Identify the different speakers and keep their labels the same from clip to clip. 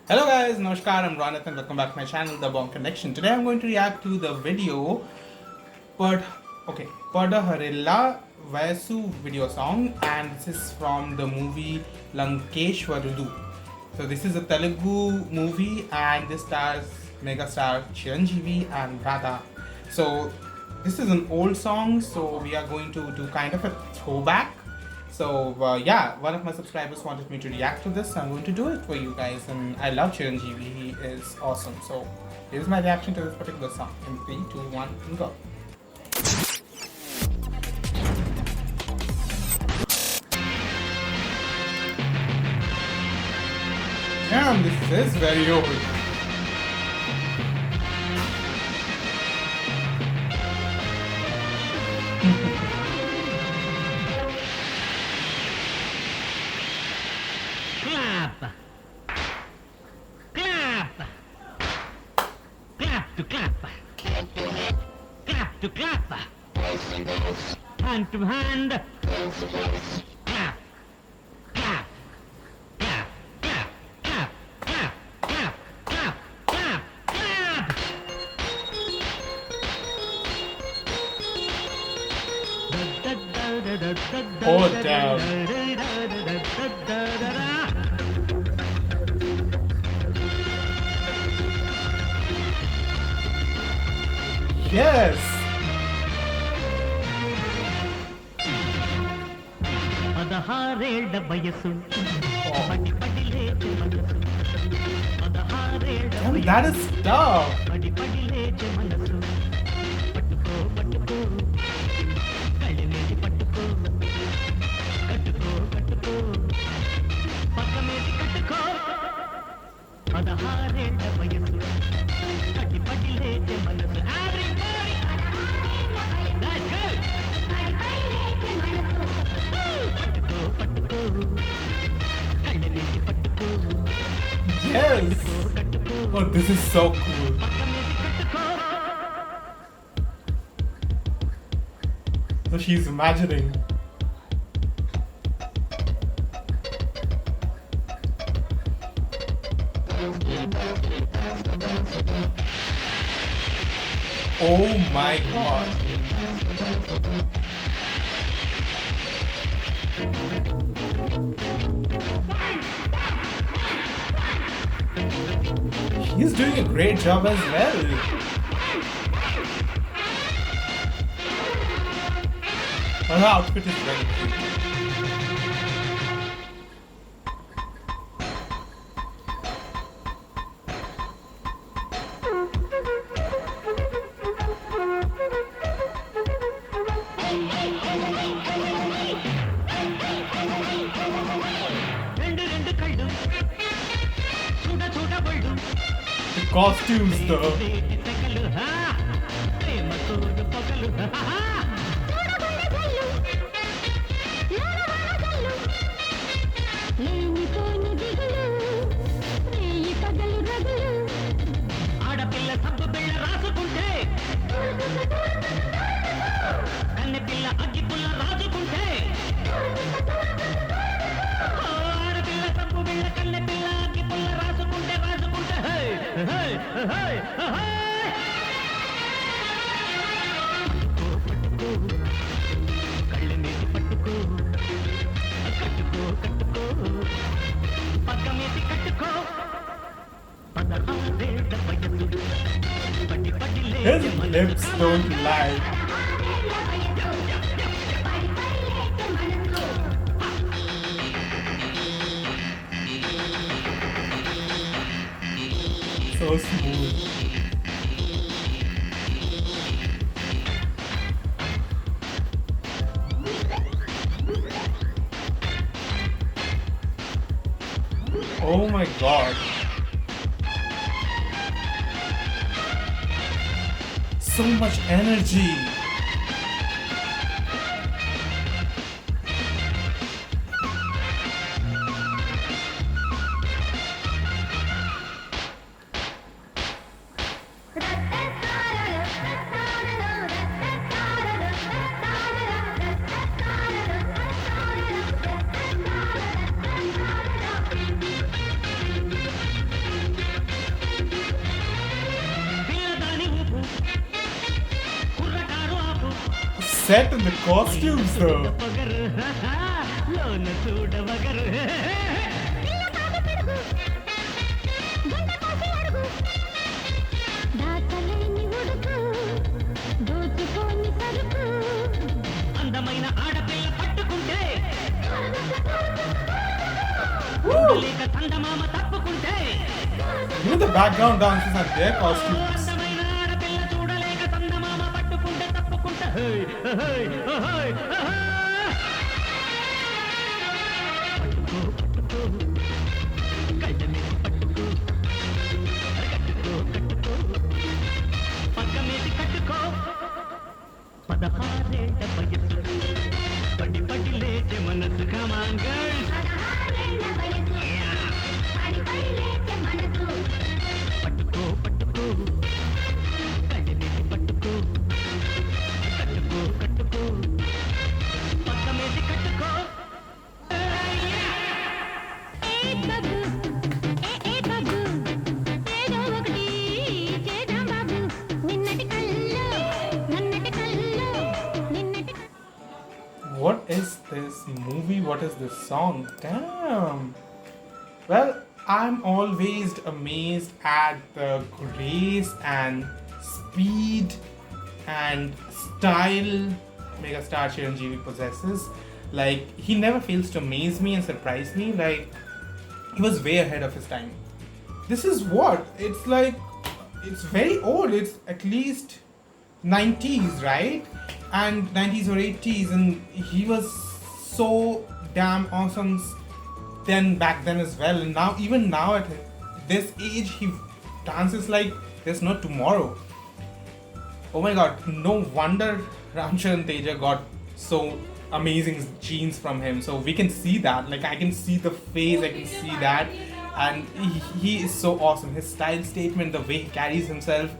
Speaker 1: Hello guys, Namaskar, I'm Ronit and welcome back to my channel, The Bomb Connection. Today I'm going to react to the video Pad Pada Harilla Vayasu video song, and this is from the movie Lankeshwarudu. So this is a Telugu movie and this stars megastar Chiranjeevi and Radha. So this is an old song, so we are going to do kind of a throwback. So yeah, one of my subscribers wanted me to react to this. So I'm going to do it for you guys, and I love Chiranjeevi. He is awesome. So here's my reaction to this particular song. In 3, 2, 1, and go. Damn, this is very old.
Speaker 2: Clap! Clap! Clap to clap! Clap to clap! Hand to hand! Clap! Clap! Clap! Clap! Clap! Clap! Clap! Clap! Clap! Clap!
Speaker 1: Oh, damn. Yes!
Speaker 2: పదహారేళ్ల వయసు పడి పడి లేచే మనసు పదహారేళ్ల
Speaker 1: Damn, that is tough.
Speaker 2: పడి పడి లేచే మనసు పట్టుకో పట్టుకో కళ్ళ మీద పట్టుకో కట్టుకో కట్టుకో పక్క మీద కట్టుకో పదహారేళ్ల వయసు పడి పడి లేచే మనసు Everybody! That's good! పట్టుకో పట్టుకో కళ్ళ మీద పట్టుకో
Speaker 1: Yes!
Speaker 2: కట్టుకో
Speaker 1: Oh, this is so cool.
Speaker 2: పక్క మీద కట్టుకో
Speaker 1: So she's imagining. Oh my god. He's doing a great job as well. Her outfit is very cute.
Speaker 2: రెండు రెండు కళ్ళు చూడ చూడ బళ్ళు
Speaker 1: The costumes though.
Speaker 2: వేటి తెగలు హా ప్రేమ తోడు పగలు హా ఆడపిల్ల సబ్బు బిళ్ళ రాసుకుంటే కన్నె పిల్ల అగ్గి పుల్ల రాజుకుంటే ఆడపిల్ల సబ్బు బిళ్ళ కన్నె పిల్ల అగ్గి పుల్ల రాసుకుంటే రాసుకుంటే హే హే హే హే కళ్ళు మీద పట్టుకో కట్టుకో కట్టుకో పక్క మీద కట్టుకో పదహారేళ్ల వయసు పడి పడి
Speaker 1: His
Speaker 2: లేచే
Speaker 1: lips don't lie. So smooth. Oh my god. So much energy. set and the costumes, though.
Speaker 2: పగరు లోన చూడవగరు అందమైన ఆడపిల్ల పట్టుకుంటే లేక చందమామ తప్పుకుంటే
Speaker 1: Even the background dancers and their costumes.
Speaker 2: అందమైన ఆడపిల్ల చూడలేక చందమామ పట్టుకుంటే తప్పుకుంటే హే, హే, హే, హే. పట్టుకో పట్టుకో కళ్ళ మీద పట్టుకో కట్టుకో కట్టుకో పక్క మీద కట్టుకో పదహారేళ్ల వయసు పడి పడి లేచే మనసు కమాన్ గర్ల్స్ పట్టుకో పట్టుకో కళ్ళ మీద పట్టుకో కట్టుకో కట్టుకో పక్క మీద కట్టుకో
Speaker 1: What is this movie? What is this song? Damn. Well, I'm always amazed at the grace and speed and style megastar Chiranjeevi possesses. Like, he never fails to amaze me and surprise me. Like, he was way ahead of his time. This is what? It's like, it's very old. It's at least 90s, right? And 90s or 80s, and he was so damn awesome then back then as well. And now, even now at this age, he dances like there's no tomorrow. Oh my god, no wonder Ramcharan Teja got so amazing genes from him. So we can see that. Like, I can see the face, I can see that. And he is so awesome. His style statement, the way he carries himself.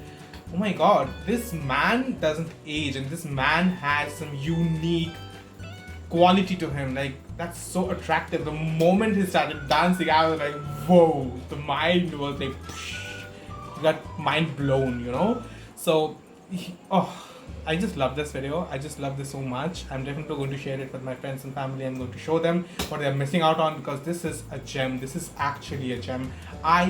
Speaker 1: Oh my god, this man doesn't age, and this man has some unique quality to him. Like, that's so attractive. The moment he started dancing, I was like, whoa, the mind was like, got mind blown, you know? So, I just love this video. I just love this so much. I'm definitely going to share it with my friends and family. I'm going to show them what they're missing out on, because this is a gem. This is actually a gem. I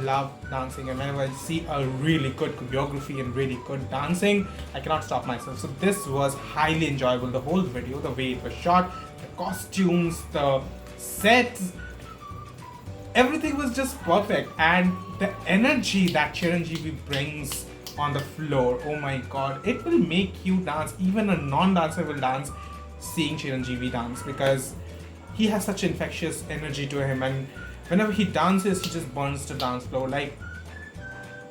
Speaker 1: love dancing, and whenever I see a really good choreography and really good dancing, I cannot stop myself. So this was highly enjoyable. The whole video, the way it was shot, the costumes, the sets, everything was just perfect. And the energy that Chiranjeevi brings on the floor, oh my god, it will make you dance. Even a non-dancer will dance seeing Chiranjeevi dance, because he has such infectious energy to him, and whenever he dances, he just burns the dance floor. Like,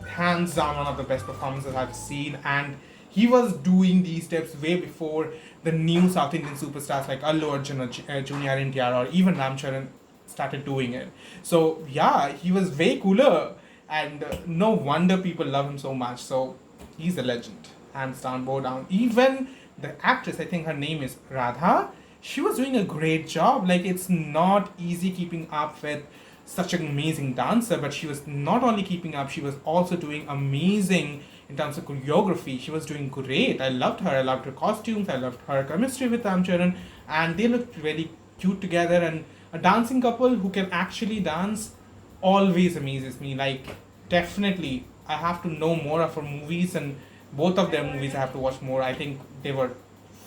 Speaker 1: hands down, one of the best performances I've seen. And he was doing these steps way before the new South Indian superstars like Allu Arjun or Junior NTR or even Ramcharan started doing it. So yeah, he was way cooler, and no wonder people love him so much. So he's a legend, hands down, bow down. Even the actress, I think her name is Radha, she was doing a great job. Like, it's not easy keeping up with such an amazing dancer, but she was not only keeping up, she was also doing amazing in terms of choreography. She was doing great. I loved her. I loved her costumes. I loved her chemistry with Ramcharan, and they looked really cute together. And a dancing couple who can actually dance always amazes me. Like, definitely, I have to know more of her movies, and both of their movies I have to watch more. I think they were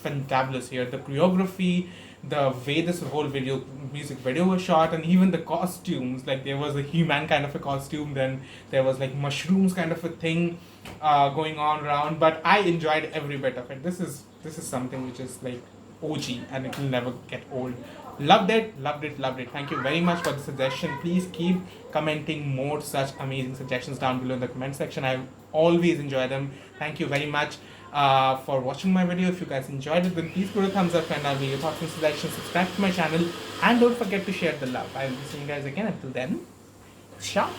Speaker 1: fantabulous here. The choreography, the way this whole music video was shot, and even the costumes. Like, there was a He-Man kind of a costume, then there was like mushrooms kind of a thing going on around. But I enjoyed every bit of it. This is something which is like OG, and it will never get old. Loved it. Thank you very much for the suggestion. Please keep commenting more such amazing suggestions down below in the comment section. I always enjoy them. Thank you very much for watching my video. If you guys enjoyed it, then please put a thumbs up, and I'll be your thoughts and suggestions. Subscribe to my channel, and don't forget to share the love. I will see you guys again. Until then, ciao.